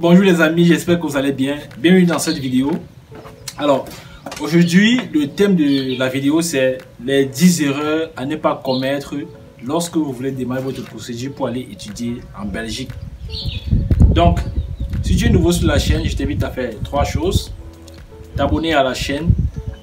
Bonjour les amis, j'espère que vous allez bien. Bienvenue dans cette vidéo. Alors, aujourd'hui, le thème de la vidéo, c'est les 10 erreurs à ne pas commettre lorsque vous voulez démarrer votre procédure pour aller étudier en Belgique. Donc, si tu es nouveau sur la chaîne, je t'invite à faire 3 choses. T'abonner à la chaîne,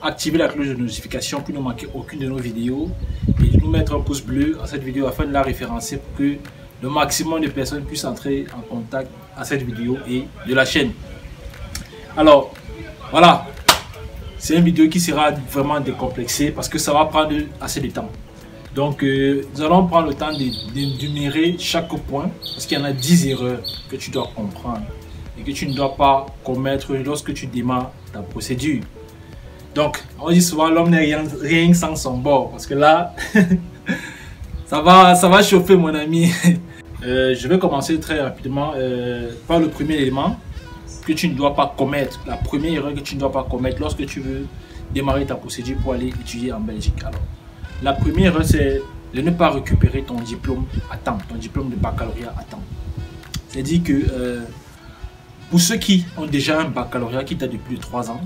activer la cloche de notification pour ne manquer aucune de nos vidéos et nous mettre un pouce bleu à cette vidéo afin de la référencer pour que le maximum de personnes puissent entrer en contact à cette vidéo et de la chaîne. Alors, voilà. C'est une vidéo qui sera vraiment décomplexée parce que ça va prendre assez de temps. Donc, nous allons prendre le temps d'énumérer chaque point parce qu'il y en a 10 erreurs que tu dois comprendre et que tu ne dois pas commettre lorsque tu démarres ta procédure. Donc, on dit souvent l'homme n'est rien sans son bord parce que là, ça va chauffer mon ami. Je vais commencer très rapidement par le premier élément que tu ne dois pas commettre. La première erreur que tu ne dois pas commettre lorsque tu veux démarrer ta procédure pour aller étudier en Belgique. Alors, la première erreur, c'est de ne pas récupérer ton diplôme à temps, ton diplôme de baccalauréat à temps. C'est-à-dire que pour ceux qui ont déjà un baccalauréat qui date de plus de 3 ans,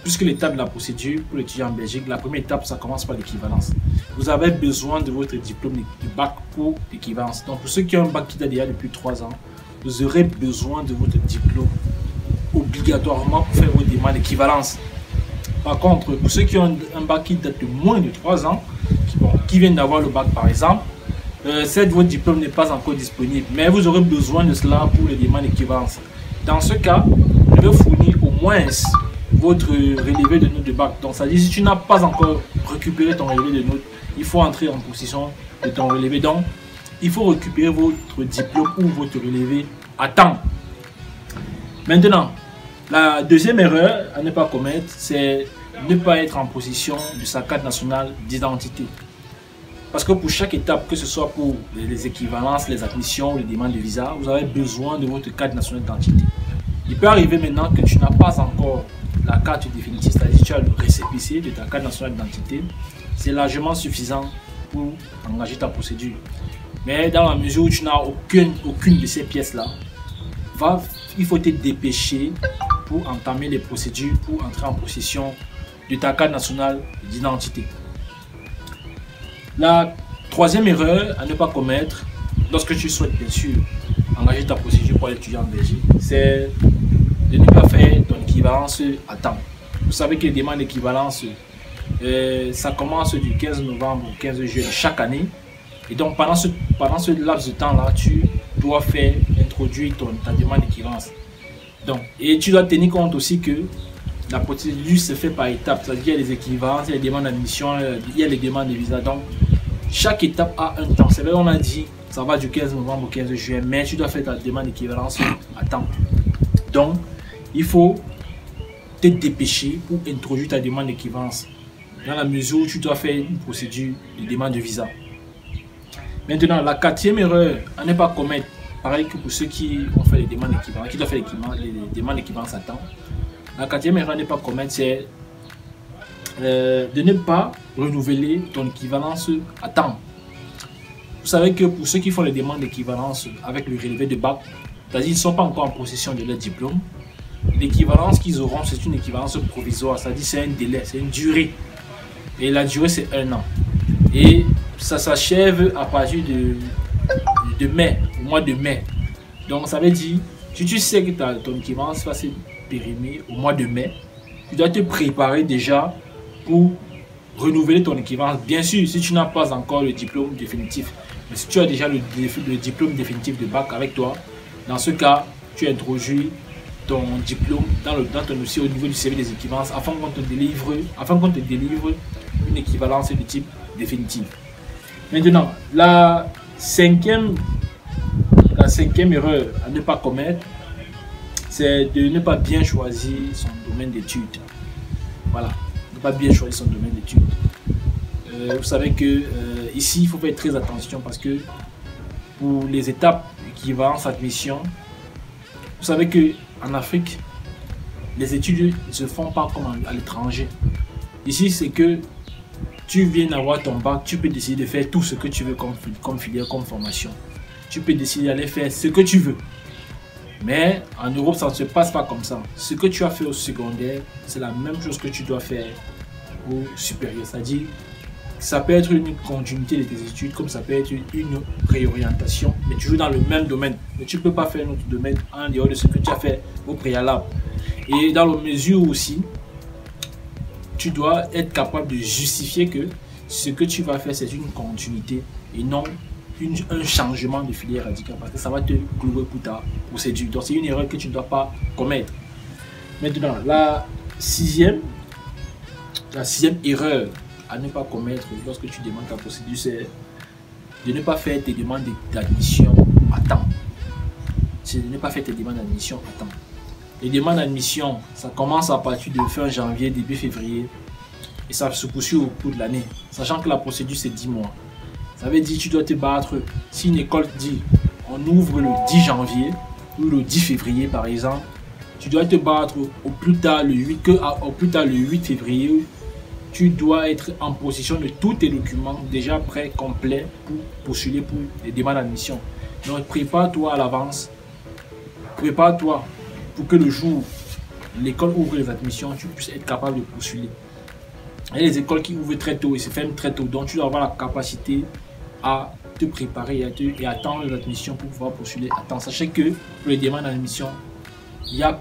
puisque l'étape de la procédure pour l'étudier en Belgique, la première étape, ça commence par l'équivalence. Vous avez besoin de votre diplôme de bac pour l'équivalence. Donc, pour ceux qui ont un bac qui date déjà depuis 3 ans, vous aurez besoin de votre diplôme obligatoirement pour faire votre demande d'équivalence. Par contre, pour ceux qui ont un bac qui date de moins de 3 ans, qui viennent d'avoir le bac par exemple, votre diplôme n'est pas encore disponible, mais vous aurez besoin de cela pour les demandes d'équivalence. Dans ce cas, je vais fournir au moins votre relevé de notes de bac. Donc, ça dit si tu n'as pas encore récupéré ton relevé de notes, il faut entrer en possession de ton relevé. Donc, il faut récupérer votre diplôme ou votre relevé à temps. Maintenant, la deuxième erreur à ne pas commettre, c'est ne pas être en possession de sa carte nationale d'identité. Parce que pour chaque étape, que ce soit pour les équivalences, les admissions, les demandes de visa, vous avez besoin de votre carte nationale d'identité. Il peut arriver maintenant que tu n'as pas encore la carte définitive, c'est-à-dire que tu as le récépissé de ta carte nationale d'identité. C'est largement suffisant pour engager ta procédure. Mais dans la mesure où tu n'as aucune de ces pièces-là, il faut te dépêcher pour entamer les procédures, pour entrer en possession de ta carte nationale d'identité. La troisième erreur à ne pas commettre lorsque tu souhaites bien sûr engager ta procédure pour étudier en Belgique, c'est de ne pas faire ton équivalence à temps. Vous savez que les demandes d'équivalence, ça commence du 15 novembre au 15 juillet chaque année. Et donc pendant ce laps de temps-là, tu dois introduire ta demande d'équivalence. Et tu dois tenir compte aussi que la procédure se fait par étapes. C'est-à-dire qu'il y a les équivalences, il y a les demandes d'admission, il y a les demandes de visa. Donc chaque étape a un temps. C'est vrai, on a dit ça va du 15 novembre au 15 juillet, mais tu dois faire ta demande d'équivalence à temps. Donc, il faut te dépêcher pour introduire ta demande d'équivalence dans la mesure où tu dois faire une procédure de demande de visa. Maintenant, la quatrième erreur à ne pas commettre, pareil que pour ceux qui ont fait les demandes d'équivalence, qui doivent faire les demandes d'équivalence à temps, la quatrième erreur à ne pas commettre, c'est de ne pas renouveler ton équivalence à temps. Vous savez que pour ceux qui font les demandes d'équivalence avec le relevé de bac, c'est-à-dire qu'ils ne sont pas encore en possession de leur diplôme, l'équivalence qu'ils auront, c'est une équivalence provisoire, c'est-à-dire c'est un délai, c'est une durée. Et la durée, c'est 1 an. Et ça s'achève à partir de mai, au mois de mai. Donc ça veut dire, si tu sais que ton équivalence va se périmer au mois de mai, tu dois te préparer déjà pour renouveler ton équivalence. Bien sûr, si tu n'as pas encore le diplôme définitif, mais si tu as déjà le diplôme définitif de bac avec toi, dans ce cas, tu introduis ton diplôme dans ton dossier au niveau du CV des équivalences afin qu'on te délivre une équivalence de type définitif. Maintenant, la cinquième erreur à ne pas commettre, c'est de ne pas bien choisir son domaine d'études. Voilà, ne pas bien choisir son domaine d'études. Vous savez que ici, il faut faire très attention parce que pour les étapes équivalence admission, vous savez que en Afrique, les études ne se font pas comme à l'étranger. Ici, c'est que tu viens d'avoir ton bac, tu peux décider de faire tout ce que tu veux comme filière, comme formation. Tu peux décider d'aller faire ce que tu veux. Mais en Europe, ça ne se passe pas comme ça. Ce que tu as fait au secondaire, c'est la même chose que tu dois faire au supérieur. C'est-à-dire, ça peut être une continuité de tes études, comme ça peut être une réorientation, mais toujours dans le même domaine. Mais tu ne peux pas faire un autre domaine en dehors de ce que tu as fait au préalable. Et dans la mesure aussi, tu dois être capable de justifier que ce que tu vas faire, c'est une continuité et non un changement de filière radical, parce que ça va te clouer pour ta procédure. Donc c'est une erreur que tu ne dois pas commettre. Maintenant, la sixième erreur à ne pas commettre lorsque tu demandes ta procédure, c'est de ne pas faire tes demandes d'admission à temps. C'est de ne pas faire tes demandes d'admission à temps. Les demandes d'admission, ça commence à partir de fin janvier, début février, et ça se poursuit au cours de l'année, sachant que la procédure c'est 10 mois. Ça veut dire que tu dois te battre. Si une école dit on ouvre le 10 janvier ou le 10 février par exemple, tu dois te battre au plus tard le 8 février. Tu dois être en possession de tous tes documents déjà prêts, complets pour postuler pour les demandes d'admission. Donc prépare-toi à l'avance. Prépare-toi pour que le jour où l'école ouvre les admissions, tu puisses être capable de postuler. Il y a des écoles qui ouvrent très tôt et se ferment très tôt. Donc tu dois avoir la capacité à te préparer et attendre l'admission pour pouvoir postuler à temps. Sachez que pour les demandes d'admission, il y a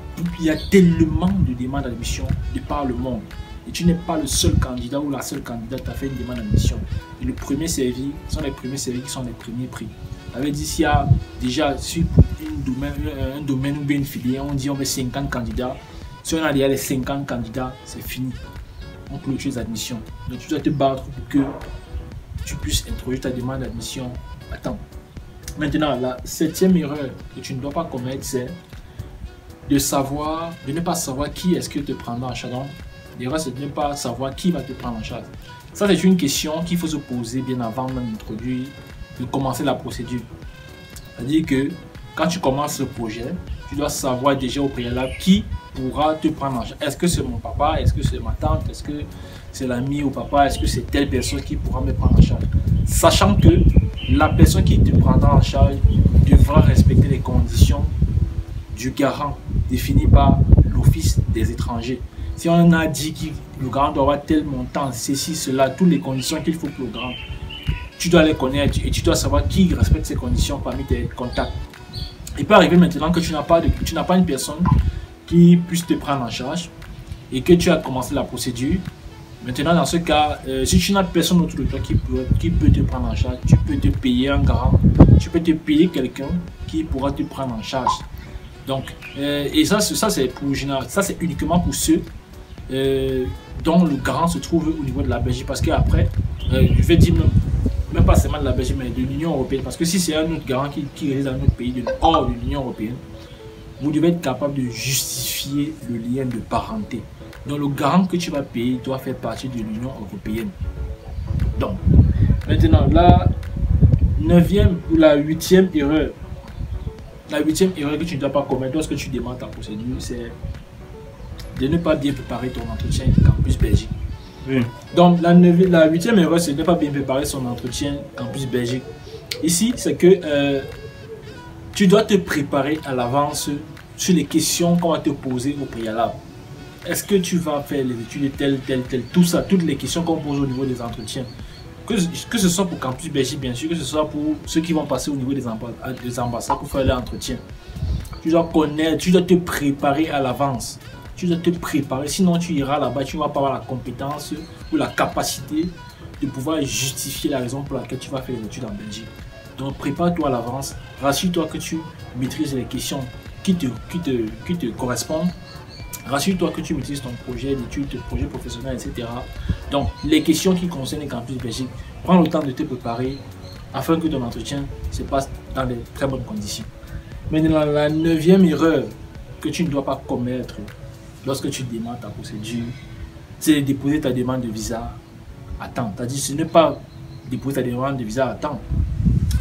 tellement de demandes d'admission de par le monde. Et tu n'es pas le seul candidat ou la seule candidate à faire une demande d'admission. Et le premier servi sont les premiers servis qui sont les premiers prix. Ça veut dire s'il y a déjà un domaine ou bien une filière, on dit on veut 50 candidats. Si on a déjà les 50 candidats, c'est fini. On clôture les admissions. Donc tu dois te battre pour que tu puisses introduire ta demande d'admission à temps. Maintenant, la septième erreur que tu ne dois pas commettre, c'est de ne pas savoir qui est-ce que te prendra en charge. L'erreur, c'est de ne pas savoir qui va te prendre en charge. Ça, c'est une question qu'il faut se poser bien avant de commencer la procédure. C'est-à-dire que quand tu commences le projet, tu dois savoir déjà au préalable qui pourra te prendre en charge. Est-ce que c'est mon papa? Est-ce que c'est ma tante? Est-ce que c'est l'ami au papa? Est-ce que c'est telle personne qui pourra me prendre en charge? Sachant que la personne qui te prendra en charge devra respecter les conditions du garant définies par l'Office des étrangers. Si on a dit que le garant doit avoir tel montant, ceci, cela, toutes les conditions qu'il faut pour le garant, tu dois les connaître et tu dois savoir qui respecte ces conditions parmi tes contacts. Il peut arriver maintenant que tu n'as pas une personne qui puisse te prendre en charge et que tu as commencé la procédure. Maintenant, dans ce cas, si tu n'as personne autour de toi qui peut te prendre en charge, tu peux te payer un garant, tu peux te payer quelqu'un qui pourra te prendre en charge. Donc, et ça c'est uniquement pour ceux dont le garant se trouve au niveau de la Belgique. Parce qu'après, je vais dire même pas seulement de la Belgique, mais de l'Union européenne. Parce que si c'est un autre garant qui réside dans un autre pays hors de l'Union européenne, vous devez être capable de justifier le lien de parenté. Donc le garant que tu vas payer doit faire partie de l'Union européenne. Donc, maintenant, la neuvième ou la huitième erreur. La huitième erreur que tu ne dois pas commettre lorsque tu demandes ta procédure, c'est de ne pas bien préparer ton entretien Campus Belgique. Oui. Donc la huitième erreur, c'est de ne pas bien préparer son entretien Campus Belgique. Ici, c'est que tu dois te préparer à l'avance sur les questions qu'on va te poser au préalable. Est-ce que tu vas faire les études telles, tout ça, toutes les questions qu'on pose au niveau des entretiens. Que ce soit pour Campus Belgique, bien sûr, que ce soit pour ceux qui vont passer au niveau des ambassades pour faire l'entretien. Tu dois connaître, tu dois te préparer à l'avance. Tu dois te préparer, sinon tu iras là-bas, tu ne vas pas avoir la compétence ou la capacité de pouvoir justifier la raison pour laquelle tu vas faire les études en Belgique. Donc prépare-toi à l'avance, rassure-toi que tu maîtrises les questions qui te correspondent. Rassure-toi que tu maîtrises ton projet d'études, ton projet professionnel, etc. Donc, les questions qui concernent le Campus Belgique, prends le temps de te préparer afin que ton entretien se passe dans de très bonnes conditions. Maintenant, la neuvième erreur que tu ne dois pas commettre lorsque tu demandes ta procédure, c'est de déposer ta demande de visa à temps. C'est-à-dire, ce n'est pas déposer ta demande de visa à temps.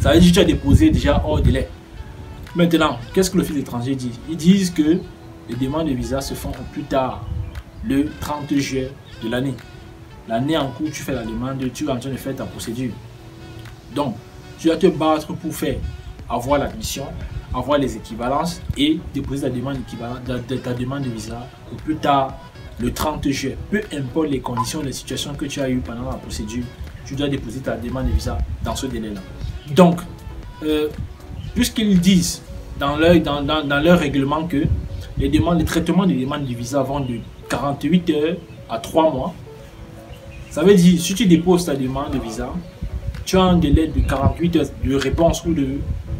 Ça veut dire que tu as déposé déjà hors délai. Maintenant, qu'est-ce que l'Office des étrangers dit? Ils disent que les demandes de visa se font au plus tard le 30 juillet de l'année. L'année en cours, tu fais la demande, tu es en train de faire ta procédure. Donc, tu dois te battre pour avoir l'admission. avoir les équivalences et déposer ta demande ta demande de visa au plus tard le 30 juin. Peu importe les conditions, les situations que tu as eues pendant la procédure, tu dois déposer ta demande de visa dans ce délai-là. Donc, puisqu'ils disent dans leur règlement que les traitements de demande de visa vont de 48 heures à 3 mois, ça veut dire si tu déposes ta demande de visa, tu as un délai de 48 heures de réponse ou de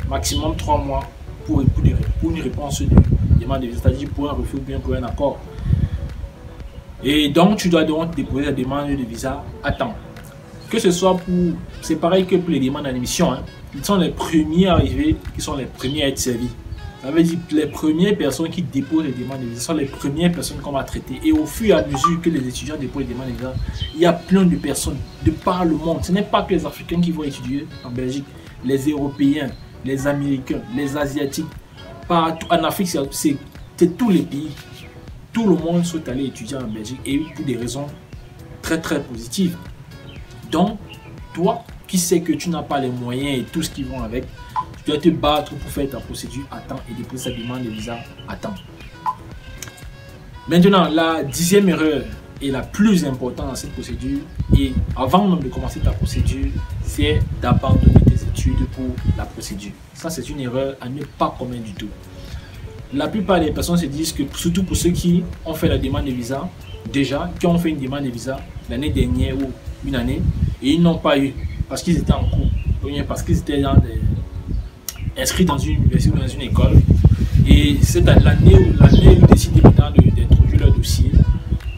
maximum 3 mois pour une réponse de demande de visa, c'est-à-dire pour un refus ou bien pour un accord. Et donc, tu dois donc déposer la demande de visa à temps. Que ce soit pour... C'est pareil que pour les demandes d'admission. Hein. Ils sont les premiers arrivés qui sont les premiers à être servis. Ça veut dire que les premières personnes qui déposent les demandes de visa sont les premières personnes qu'on va traiter. Et au fur et à mesure que les étudiants déposent les demandes de visa, il y a plein de personnes de par le monde. Ce n'est pas que les Africains qui vont étudier en Belgique. Les Européens, les Américains, les Asiatiques. Partout en Afrique, c'est tous les pays. Tout le monde souhaite aller étudier en Belgique et pour des raisons très très positives. Donc, toi qui sais que tu n'as pas les moyens et tout ce qui vont avec, tu dois te battre pour faire ta procédure à temps et déposer ta demande de visa à temps. Maintenant, la 10e erreur et la plus importante dans cette procédure, et avant même de commencer ta procédure, c'est d'abandonner tes études pour la procédure. Ça, c'est une erreur à ne pas commettre du tout. La plupart des personnes se disent que, surtout pour ceux qui ont fait la demande de visa, déjà, qui ont fait une demande de visa l'année dernière ou une année, et ils n'ont pas eu, parce qu'ils étaient en cours, ou bien parce qu'ils étaient inscrits dans une université ou dans une école, et c'est l'année où ils décident maintenant d'introduire leur dossier,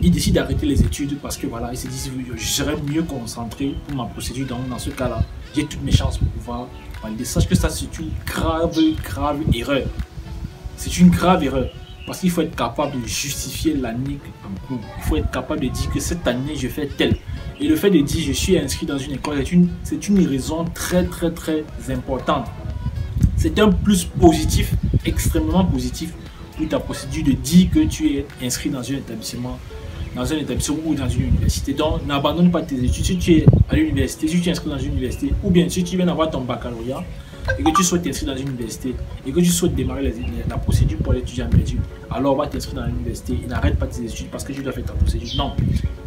ils décident d'arrêter les études parce que voilà, ils se disent je serais mieux concentré pour ma procédure, donc dans ce cas-là, j'ai toutes mes chances pour pouvoir valider. Sache que ça, c'est une grave erreur. C'est une grave erreur parce qu'il faut être capable de justifier l'année en cours. Il faut être capable de dire que cette année, je fais tel. Et le fait de dire je suis inscrit dans une école, c'est une raison très importante. C'est un plus positif, extrêmement positif pour ta procédure de dire que tu es inscrit dans un établissement ou dans une université. Donc, n'abandonne pas tes études. Si tu es à l'université, si tu es inscrit dans une université, ou bien si tu viens d'avoir ton baccalauréat, et que tu souhaites t'inscrire dans une université et que tu souhaites démarrer la procédure pour l'étudiant en Belgique, alors va t'inscrire dans l'université et n'arrête pas tes études parce que tu dois faire ta procédure. Non,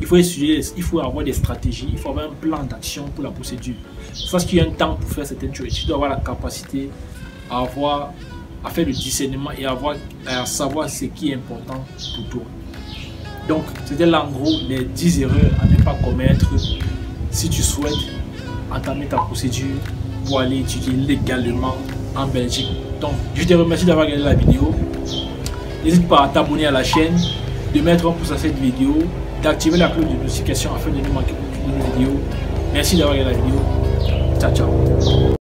il faut étudier, il faut avoir des stratégies, il faut avoir un plan d'action pour la procédure. Parce qu'il y a un temps pour faire certaines choses. Tu dois avoir la capacité à faire le discernement et à savoir ce qui est important pour toi. Donc, c'était là en gros les 10 erreurs à ne pas commettre si tu souhaites entamer ta procédure pour aller étudier légalement en Belgique. Donc, je te remercie d'avoir regardé la vidéo. N'hésite pas à t'abonner à la chaîne, de mettre un pouce à cette vidéo, d'activer la cloche de notification afin de ne manquer aucune vidéo. Merci d'avoir regardé la vidéo. Ciao, ciao.